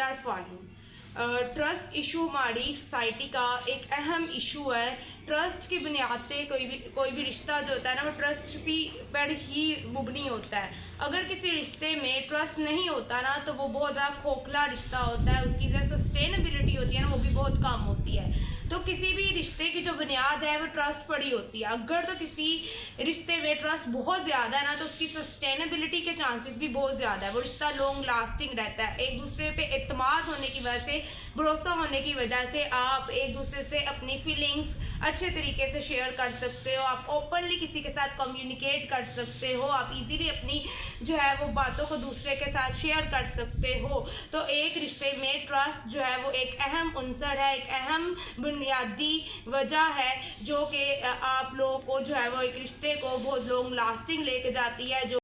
Are fine. Trust issue हमारी society का एक अहम इशू है। ट्रस्ट की बुनियाद पे कोई भी रिश्ता जो होता है ना, वो ट्रस्ट भी पर ही मुबनी होता है। अगर किसी रिश्ते में ट्रस्ट नहीं होता ना, तो वो बहुत ज़्यादा खोखला रिश्ता होता है। उसकी जो सस्टेनेबिलिटी होती है ना, वो भी बहुत कम होती है। तो किसी भी रिश्ते की जो बुनियाद है वो ट्रस्ट पर ही होती है। अगर तो किसी रिश्ते में ट्रस्ट बहुत ज़्यादा है ना, तो उसकी सस्टेनेबिलिटी के चांसेस भी बहुत ज़्यादा है। वो रिश्ता लॉन्ग लास्टिंग रहता है। एक दूसरे पे एतमाद होने की वजह से, भरोसा होने की वजह से आप एक दूसरे से अपनी फीलिंग्स अच्छे तरीके से शेयर कर सकते हो। आप ओपनली किसी के साथ कम्युनिकेट कर सकते हो। आप इजीली अपनी जो है वो बातों को दूसरे के साथ शेयर कर सकते हो। तो एक रिश्ते में ट्रस्ट जो है वो एक अहम अंसर है, एक अहम बुनियादी वजह है जो कि आप लोगों को जो है वो एक रिश्ते को बहुत लॉन्ग लास्टिंग लेके जाती है। जो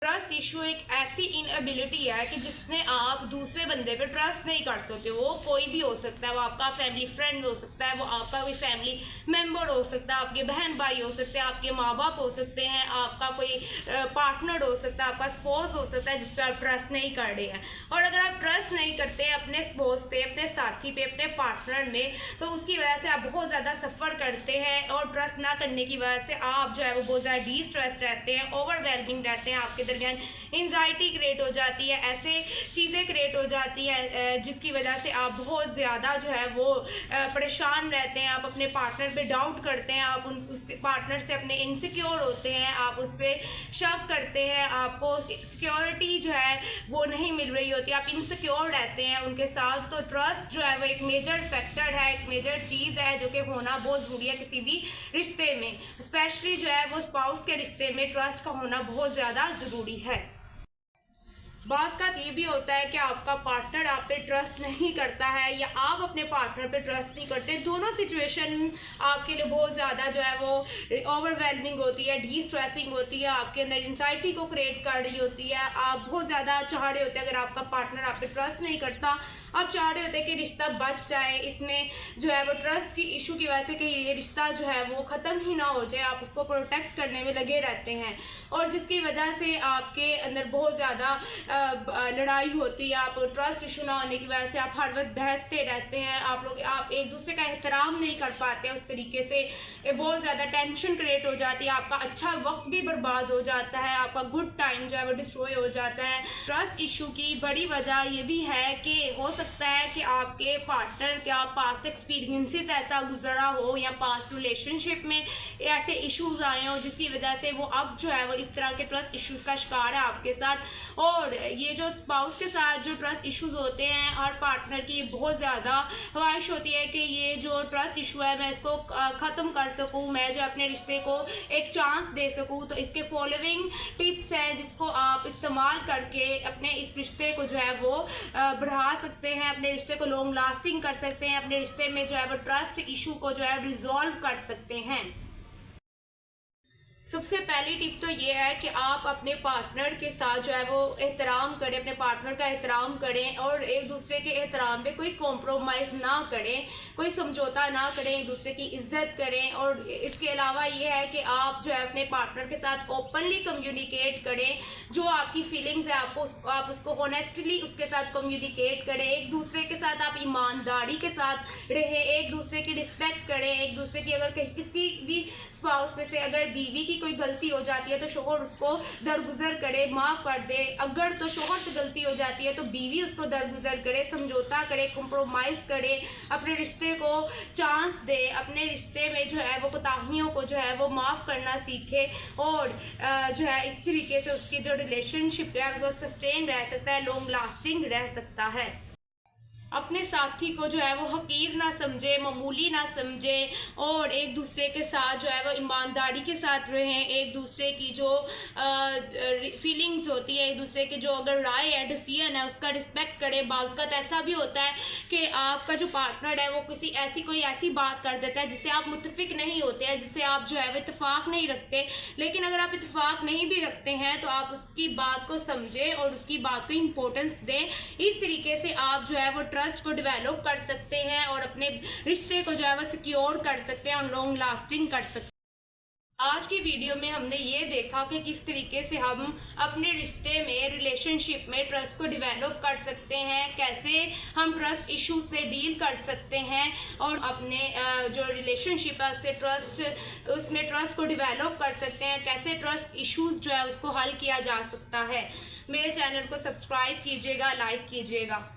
ट्रस्ट इशू एक ऐसी इनएबिलिटी है कि जिसमें आप दूसरे बंदे पे ट्रस्ट नहीं कर सकते। वो कोई भी हो सकता है, वो आपका फैमिली फ्रेंड हो सकता है, वो आपका कोई फैमिली मेंबर हो सकता है, आपके बहन भाई हो सकते हैं, आपके माँ बाप हो सकते हैं, आपका कोई पार्टनर हो सकता है, आपका स्पोज हो सकता है जिस पे आप ट्रस्ट नहीं कर रहे हैं। और अगर आप ट्रस्ट नहीं करते हैं अपने स्पोज पे, अपने साथी पे, अपने पार्टनर में, तो उसकी वजह से आप बहुत ज़्यादा सफ़र करते हैं। और ट्रस्ट ना करने की वजह से आप जो है वो बहुत ज़्यादा डिस्ट्रेस रहते हैं, ओवरवेलमिंग रहते हैं। आपके दरमियान एंजाइटी क्रिएट हो जाती है, ऐसे चीज़ें क्रिएट हो जाती हैं जिसकी वजह से आप बहुत ज़्यादा जो है वो परेशान रहते हैं। आप अपने पार्टनर पे डाउट करते हैं, आप उस पार्टनर से अपने इनसिक्योर होते हैं, आप उस पर शक करते हैं, आपको सिक्योरिटी जो है वो नहीं मिल रही होती, आप इनसिक्योर रहते हैं उनके साथ। तो ट्रस्ट जो है वो एक मेजर फैक्टर है, एक मेजर चीज़ है जो कि होना बहुत ज़रूरी है किसी भी रिश्ते में। स्पेशली जो है वो स्पाउस के रिश्ते में ट्रस्ट का होना बहुत ज़्यादा ज़रूरी है। बात का ये भी होता है कि आपका पार्टनर आप पे ट्रस्ट नहीं करता है या आप अपने पार्टनर पे ट्रस्ट नहीं करते। दोनों सिचुएशन आपके लिए बहुत ज़्यादा जो है वो ओवरवेलमिंग होती है, डिस्ट्रेसिंग होती है, आपके अंदर इंसाइटी को क्रिएट कर रही होती है। आप बहुत ज़्यादा चाह रहे होते हैं, अगर आपका पार्टनर आप पे ट्रस्ट नहीं करता, आप चाह रहे होते हैं कि रिश्ता बच जाए। इसमें जो है वो ट्रस्ट की इशू की वजह से कि ये रिश्ता जो है वो ख़त्म ही ना हो जाए, आप उसको प्रोटेक्ट करने में लगे रहते हैं। और जिसकी वजह से आपके अंदर बहुत ज़्यादा लड़ाई होती है। आप ट्रस्ट इशू ना होने की वजह से आप हर वक्त बहसते रहते हैं। आप एक दूसरे का एहतराम नहीं कर पाते उस तरीके से, बहुत ज़्यादा टेंशन क्रिएट हो जाती है, आपका अच्छा वक्त भी बर्बाद हो जाता है, आपका गुड टाइम जो है वो डिस्ट्रॉय हो जाता है। ट्रस्ट इशू की बड़ी वजह ये भी है कि हो सकता है कि आपके पार्टनर का पास्ट एक्सपीरियंसेस ऐसा गुजरा हो या पास्ट रिलेशनशिप में ऐसे इश्यूज आए हों जिसकी वजह से वो अब जो है वो इस तरह के ट्रस्ट इश्यूज का शिकार है आपके साथ। और ये जो स्पाउस के साथ जो ट्रस्ट इश्यूज होते हैं, हर पार्टनर की बहुत ज़्यादा ख्वाहिश होती है कि ये जो ट्रस्ट इशू है मैं इसको ख़त्म कर सकूं, मैं जो अपने रिश्ते को एक चांस दे सकूं। तो इसके फॉलोइंग टिप्स हैं जिसको आप इस्तेमाल करके अपने इस रिश्ते को जो है वो बढ़ा सकते हैं, अपने रिश्ते को लॉन्ग लास्टिंग कर सकते हैं, अपने रिश्ते में जो है वो ट्रस्ट इशू को जो है रिजॉल्व कर सकते हैं। सबसे पहली टिप तो ये है कि आप अपने पार्टनर के साथ जो है वो एहतराम करें, अपने पार्टनर का एहतराम करें और एक दूसरे के एहतराम पे कोई कॉम्प्रोमाइज़ ना करें, कोई समझौता ना करें, एक दूसरे की इज्जत करें। और इसके अलावा ये है कि आप जो है अपने पार्टनर के साथ ओपनली कम्युनिकेट करें, जो आपकी फीलिंग्स है आप उसको होनेस्टली उसके साथ कम्युनिकेट करें। एक दूसरे के साथ आप ईमानदारी के साथ रहें, एक दूसरे की रिस्पेक्ट करें, एक दूसरे की अगर किसी भी स्पाउस में से अगर बीवी की कोई गलती हो जाती है तो शोहर उसको दरगुजर करे, माफ़ कर दे। अगर तो शोहर से गलती हो जाती है तो बीवी उसको दरगुजर करे, समझौता करे, कॉम्प्रोमाइज़ करे, अपने रिश्ते को चांस दे, अपने रिश्ते में जो है वो कोताहियों को जो है वो माफ़ करना सीखे। और जो है इस तरीके से उसकी जो रिलेशनशिप है वो सस्टेन रह सकता है, लॉन्ग लास्टिंग रह सकता है। अपने साथी को जो है वो हकीर ना समझे, मामूली ना समझे और एक दूसरे के साथ जो है वो ईमानदारी के साथ रहें। एक दूसरे की जो फीलिंग्स होती है, एक दूसरे की जो अगर राय है, डिसीजन है, उसका रिस्पेक्ट करें। बाज़ ऐसा भी होता है कि आपका जो पार्टनर है वो कोई ऐसी बात कर देता है जिससे आप मुत्तफिक नहीं होते हैं, जिससे आप जो है वो इत्तेफाक नहीं रखते। लेकिन अगर आप इत्तेफाक नहीं भी रखते हैं तो आप उसकी बात को समझें और उसकी बात को इम्पोर्टेंस दें। इस तरीके से आप जो है वो ट्रस्ट को डेवलप कर सकते हैं और अपने रिश्ते को जो है वो सिक्योर कर सकते हैं और लॉन्ग लास्टिंग कर सकते हैं। आज की वीडियो में हमने ये देखा कि किस तरीके से हम अपने रिश्ते में, रिलेशनशिप में ट्रस्ट को डेवलप कर सकते हैं, कैसे हम ट्रस्ट इशू से डील कर सकते हैं और अपने जो रिलेशनशिप है उसमें ट्रस्ट को डेवलप कर सकते हैं, कैसे ट्रस्ट इश्यूज जो है उसको हल किया जा सकता है। मेरे चैनल को सब्सक्राइब कीजिएगा, लाइक कीजिएगा।